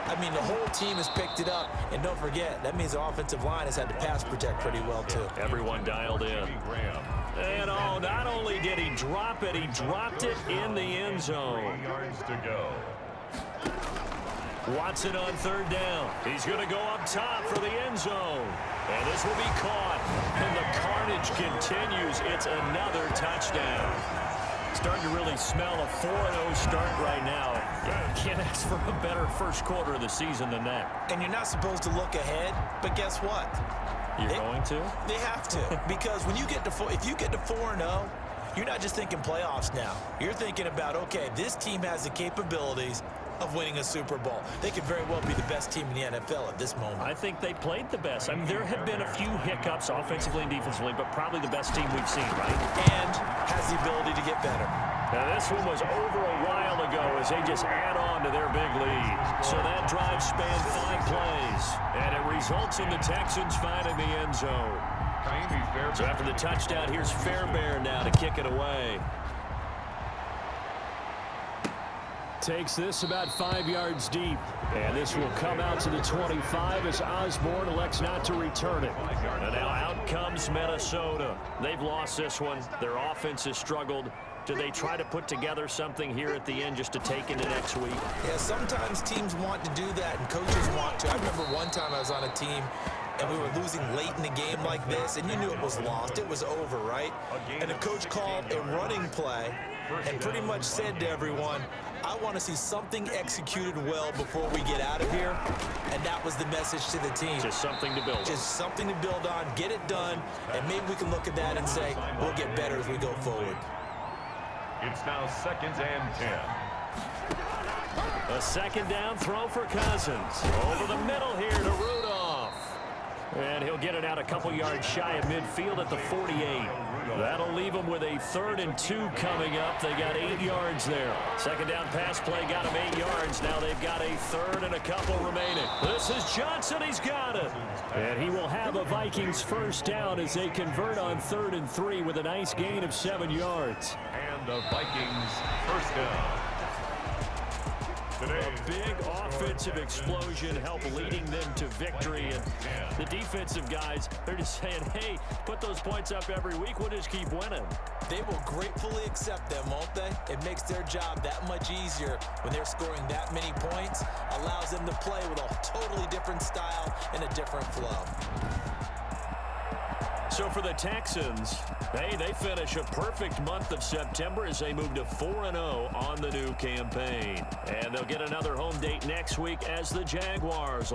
I mean, the whole team has picked it up. And don't forget, that means the offensive line has had to pass protect pretty well, too. Everyone dialed in. And oh, not only did he drop it, he dropped it in the end zone. 3 yards to go. Watson on third down. He's going to go up top for the end zone. And this will be caught. And the carnage continues. It's another touchdown. Starting to really smell a 4-0 start right now. Can't ask for a better first quarter of the season than that. And you're not supposed to look ahead, but guess what? You're going to? They have to. Because when you get to if you get to 4-0, you're not just thinking playoffs now. You're thinking about, okay, this team has the capabilities of winning a Super Bowl. They could very well be the best team in the NFL at this moment. I think they played the best. I mean, there have been a few hiccups offensively and defensively, but probably the best team we've seen, right? And has the ability to get better. Now, this one was over a while ago as they just add on to their big lead. So that drive spanned 5 plays, and it results in the Texans finding the end zone. So after the touchdown, here's Fairbairn now to kick it away. Takes this about 5 yards deep. And this will come out to the 25 as Osborne elects not to return it. And now out comes Minnesota. They've lost this one. Their offense has struggled. Do they try to put together something here at the end just to take into next week? Yeah, sometimes teams want to do that and coaches want to. I remember one time I was on a team and we were losing late in the game like this, and you knew it was lost. It was over, right? And the coach called a running play and pretty much said to everyone, I want to see something executed well before we get out of here. And that was the message to the team. Just something to build on. Just something to build on, get it done, and maybe we can look at that and say, we'll get better as we go forward. It's now 2nd and 10. A second down throw for Cousins. Over the middle here to Rudolph. And he'll get it out a couple yards shy of midfield at the 48. That'll leave them with a 3rd and 2 coming up. They got 8 yards there. Second down pass play got them 8 yards. Now they've got a 3rd and a couple remaining. This is Johnson. He's got it. And he will have a Vikings first down as they convert on 3rd and 3 with a nice gain of 7 yards. And the Vikings first down. A big offensive explosion helped leading them to victory. And the defensive guys, they're just saying, hey, put those points up every week. We'll just keep winning. They will gratefully accept them, won't they? It makes their job that much easier when they're scoring that many points. Allows them to play with a totally different style and a different flow. So for the Texans, hey, they finish a perfect month of September as they move to 4-0 on the new campaign. And they'll get another home date next week as the Jaguars.